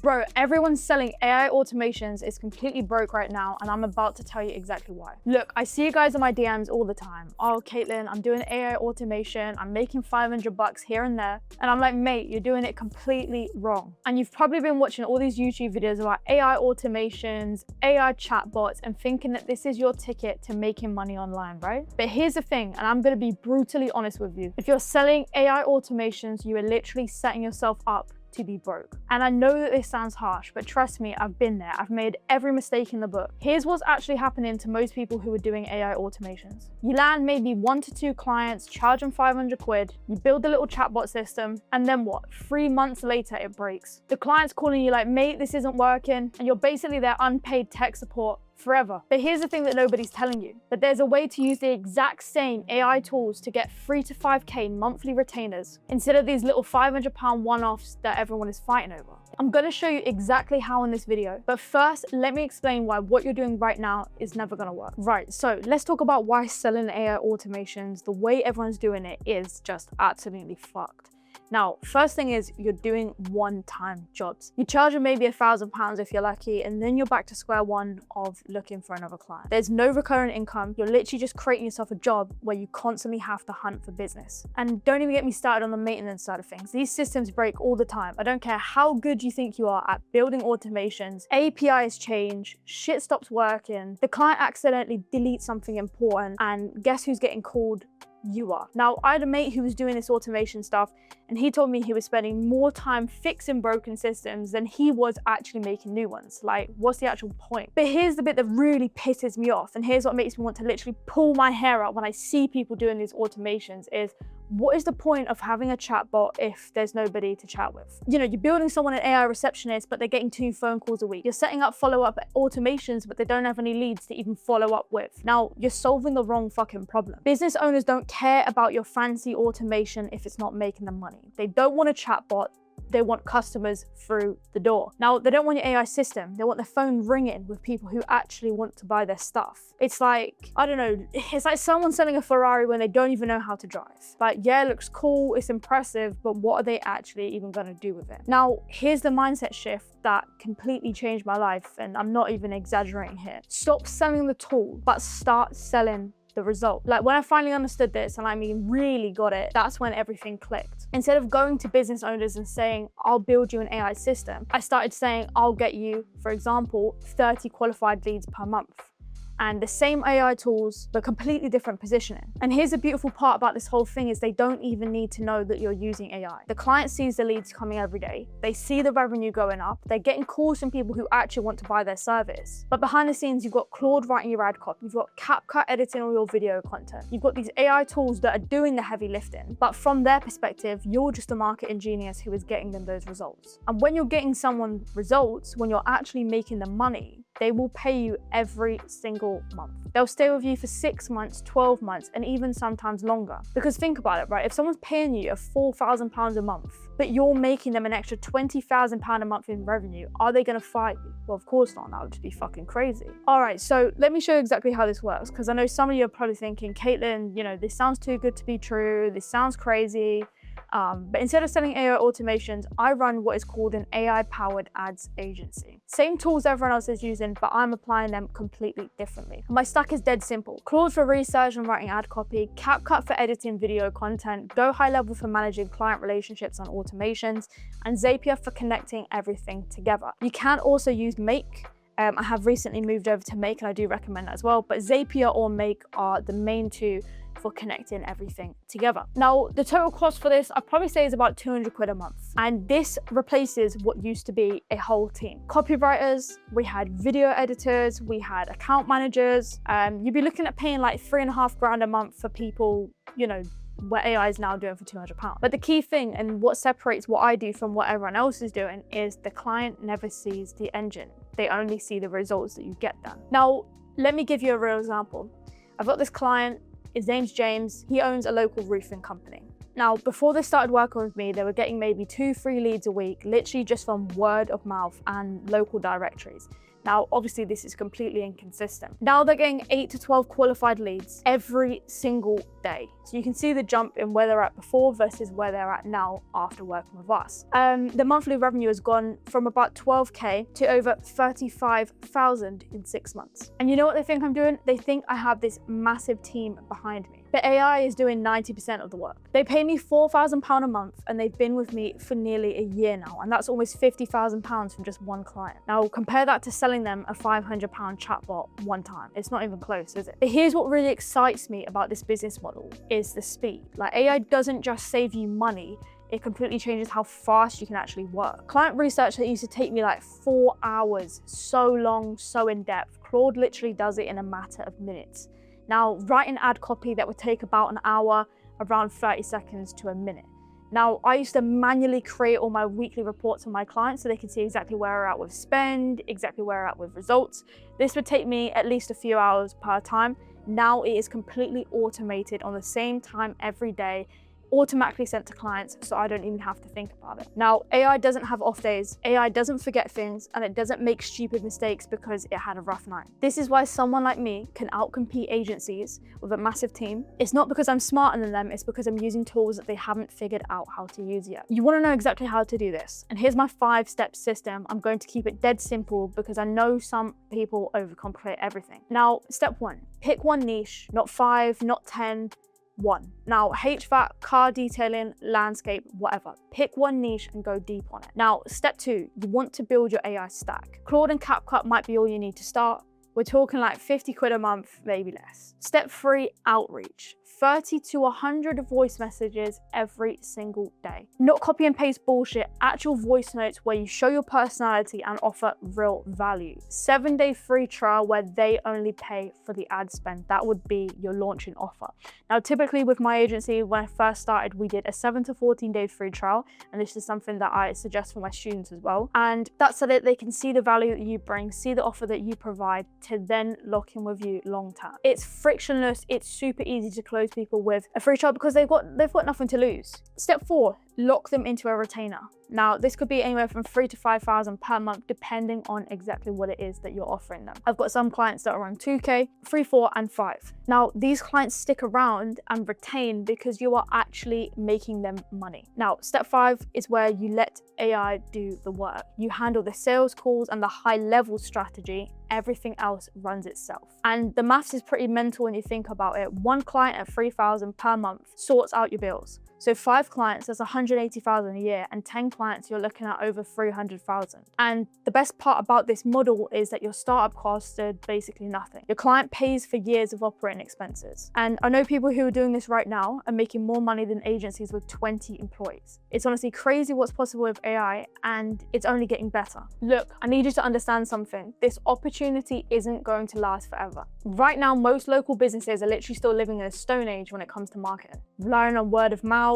Bro, everyone's selling AI automations is completely broke right now, and I'm about to tell you exactly why. Look, I see you guys in my DMs all the time. Oh, Caitlin, I'm doing AI automation. I'm making 500 bucks here and there. And I'm like, mate, you're doing it completely wrong. And you've probably been watching all these YouTube videos about AI automations, AI chatbots, and thinking that this is your ticket to making money online, right? But here's the thing, and I'm gonna be brutally honest with you. If you're selling AI automations, you are literally setting yourself up to be broke. And I know that this sounds harsh, but trust me, I've been there. I've made every mistake in the book. Here's what's actually happening to most people who are doing AI automations. You land maybe 1 to 2 clients, charge them 500 quid, you build a little chatbot system, and then what? 3 months later, it breaks. The client's calling you like, mate, this isn't working, and you're basically their unpaid tech support forever. But here's the thing that nobody's telling you, that there's a way to use the exact same AI tools to get 3 to 5K monthly retainers instead of these little £500 one-offs that everyone is fighting over. I'm gonna show you exactly how in this video, but first, let me explain why what you're doing right now is never gonna work. Right, so let's talk about why selling AI automations, the way everyone's doing it, is just absolutely fucked. Now, first thing is you're doing one-time jobs. You charge them maybe £1,000 if you're lucky, and then you're back to square one of looking for another client. There's no recurrent income. You're literally just creating yourself a job where you constantly have to hunt for business. And don't even get me started on the maintenance side of things. These systems break all the time. I don't care how good you think you are at building automations, APIs change, shit stops working, the client accidentally deletes something important, and guess who's getting called? You are. Now, I had a mate who was doing this automation stuff, and he told me he was spending more time fixing broken systems than he was actually making new ones. Like, what's the actual point? But here's the bit that really pisses me off, and here's what makes me want to literally pull my hair out when I see people doing these automations is, what is the point of having a chatbot if there's nobody to chat with? You know, you're building someone an AI receptionist, but they're getting 2 phone calls a week. You're setting up follow-up automations, but they don't have any leads to even follow up with. Now, you're solving the wrong fucking problem. Business owners don't care about your fancy automation if it's not making them money. They don't want a chatbot. They want customers through the door. Now, they don't want your AI system. They want their phone ringing with people who actually want to buy their stuff. It's like, I don't know, it's like someone selling a Ferrari when they don't even know how to drive. Like, yeah, it looks cool, it's impressive, but what are they actually even gonna do with it? Now, here's the mindset shift that completely changed my life, and I'm not even exaggerating here. Stop selling the tool, but start selling the result. Like, when I finally understood this, and I mean really got it, that's when everything clicked. Instead of going to business owners and saying, I'll build you an AI system, I started saying, I'll get you, for example, 30 qualified leads per month. And the same AI tools, but completely different positioning. And here's the beautiful part about this whole thing is they don't even need to know that you're using AI. The client sees the leads coming every day. They see the revenue going up. They're getting calls from people who actually want to buy their service. But behind the scenes, you've got Claude writing your ad copy. You've got CapCut editing all your video content. You've got these AI tools that are doing the heavy lifting. But from their perspective, you're just a marketing genius who is getting them those results. And when you're getting someone results, when you're actually making them money, they will pay you every single month. They'll stay with you for 6 months, 12 months, and even sometimes longer. Because think about it, right? If someone's paying you £4,000 a month, but you're making them an extra £20,000 a month in revenue, are they gonna fight you? Well, of course not. That would just be fucking crazy. All right, so let me show you exactly how this works, because I know some of you are probably thinking, Caitlin, you know, this sounds too good to be true. This sounds crazy. But instead of selling AI automations, I run what is called an AI-powered ads agency. Same tools everyone else is using, but I'm applying them completely differently. My stack is dead simple. Claude for research and writing ad copy, CapCut for editing video content, Go High Level for managing client relationships on automations, and Zapier for connecting everything together. You can also use Make. I have recently moved over to Make, and I do recommend that as well, but Zapier or Make are the main two for connecting everything together. Now, the total cost for this, I'd probably say is about 200 quid a month. And this replaces what used to be a whole team. Copywriters, we had video editors, we had account managers. You'd be looking at paying like 3.5 grand a month for people, you know, what AI is now doing for £200. But the key thing and what separates what I do from what everyone else is doing is the client never sees the engine. They only see the results that you get them. Now, let me give you a real example. I've got this client. His name's James. He owns a local roofing company. Now, before they started working with me, they were getting maybe 2-3 leads a week, literally just from word of mouth and local directories. Now, obviously this is completely inconsistent. Now they're getting 8 to 12 qualified leads every single day. So you can see the jump in where they're at before versus where they're at now after working with us. The monthly revenue has gone from about 12K to over 35,000 in 6 months. And you know what they think I'm doing? They think I have this massive team behind me. But AI is doing 90% of the work. They pay me £4,000 a month and they've been with me for nearly a year now. And that's almost £50,000 from just one client. Now compare that to selling them a £500 chatbot one time. It's not even close, is it? But here's what really excites me about this business model is the speed. Like AI doesn't just save you money, it completely changes how fast you can actually work. Client research that used to take me like 4 hours, so long, so in depth, Claude literally does it in a matter of minutes. Now, write an ad copy that would take about an hour, around 30 seconds to a minute. Now, I used to manually create all my weekly reports on my clients so they could see exactly where we're at with spend, exactly where we're at with results. This would take me at least a few hours per time. Now it is completely automated on the same time every day, automatically sent to clients, so I don't even have to think about it. Now, AI doesn't have off days, AI doesn't forget things, and it doesn't make stupid mistakes because it had a rough night. This is why someone like me can outcompete agencies with a massive team. It's not because I'm smarter than them, it's because I'm using tools that they haven't figured out how to use yet. You want to know exactly how to do this, and here's my 5-step system. I'm going to keep it dead simple because I know some people overcomplicate everything. Now, step 1, pick one niche, not 5, not 10, 1. Now, HVAC, car detailing, landscape, whatever. Pick one niche and go deep on it. Now, step 2, you want to build your AI stack. Claude and CapCut might be all you need to start. We're talking like 50 quid a month, maybe less. Step 3, outreach. 30 to 100 voice messages every single day. Not copy and paste bullshit, actual voice notes where you show your personality and offer real value. 7-day free trial where they only pay for the ad spend. That would be your launching offer. Now, typically with my agency, when I first started, we did a 7 to 14 day free trial. And this is something that I suggest for my students as well. And that's so that they can see the value that you bring, see the offer that you provide to then lock in with you long term. It's frictionless, it's super easy to close people with a free trial because they've got nothing to lose. Step 4, lock them into a retainer. Now, this could be anywhere from 3,000 to 5,000 per month, depending on exactly what it is that you're offering them. I've got some clients that are around 2K, 3, 4, and 5. Now, these clients stick around and retain because you are actually making them money. Now, step 5 is where you let AI do the work. You handle the sales calls and the high-level strategy. Everything else runs itself. And the maths is pretty mental when you think about it. One client at 3,000 per month sorts out your bills. So 5 clients, that's 180,000 a year, and 10 clients, you're looking at over 300,000. And the best part about this model is that your startup costs are basically nothing. Your client pays for years of operating expenses. And I know people who are doing this right now are making more money than agencies with 20 employees. It's honestly crazy what's possible with AI, and it's only getting better. Look, I need you to understand something. This opportunity isn't going to last forever. Right now, most local businesses are literally still living in a stone age when it comes to marketing. Relying on word of mouth,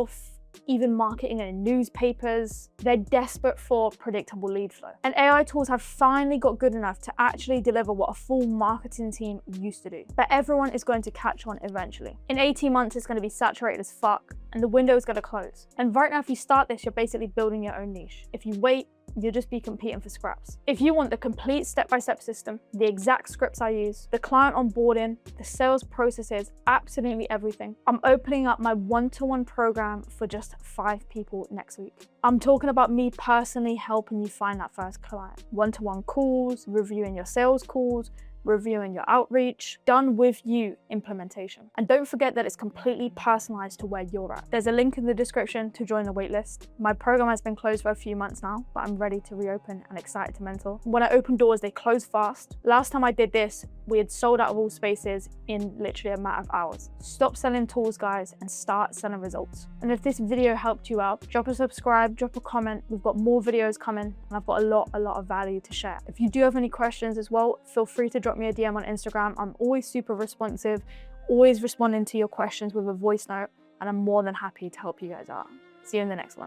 even marketing in newspapers. They're desperate for predictable lead flow. And AI tools have finally got good enough to actually deliver what a full marketing team used to do. But everyone is going to catch on eventually. In 18 months, it's going to be saturated as fuck, and the window is going to close. And right now, if you start this, you're basically building your own niche. If you wait, you'll just be competing for scraps. If you want the complete step-by-step system, the exact scripts I use, the client onboarding, the sales processes, absolutely everything, I'm opening up my one-to-one program for just 5 people next week. I'm talking about me personally helping you find that first client. One-to-one calls, reviewing your sales calls, reviewing your outreach, done with you implementation. And don't forget that it's completely personalized to where you're at. There's a link in the description to join the waitlist. My program has been closed for a few months now, but I'm ready to reopen and excited to mentor. When I open doors, they close fast. Last time I did this, we had sold out of all spaces in literally a matter of hours. Stop selling tools, guys, and start selling results. And if this video helped you out, drop a subscribe, drop a comment. We've got more videos coming, and I've got a lot of value to share. If you do have any questions as well, feel free to drop me a DM on Instagram. I'm always super responsive, always responding to your questions with a voice note, and I'm more than happy to help you guys out. See you in the next one.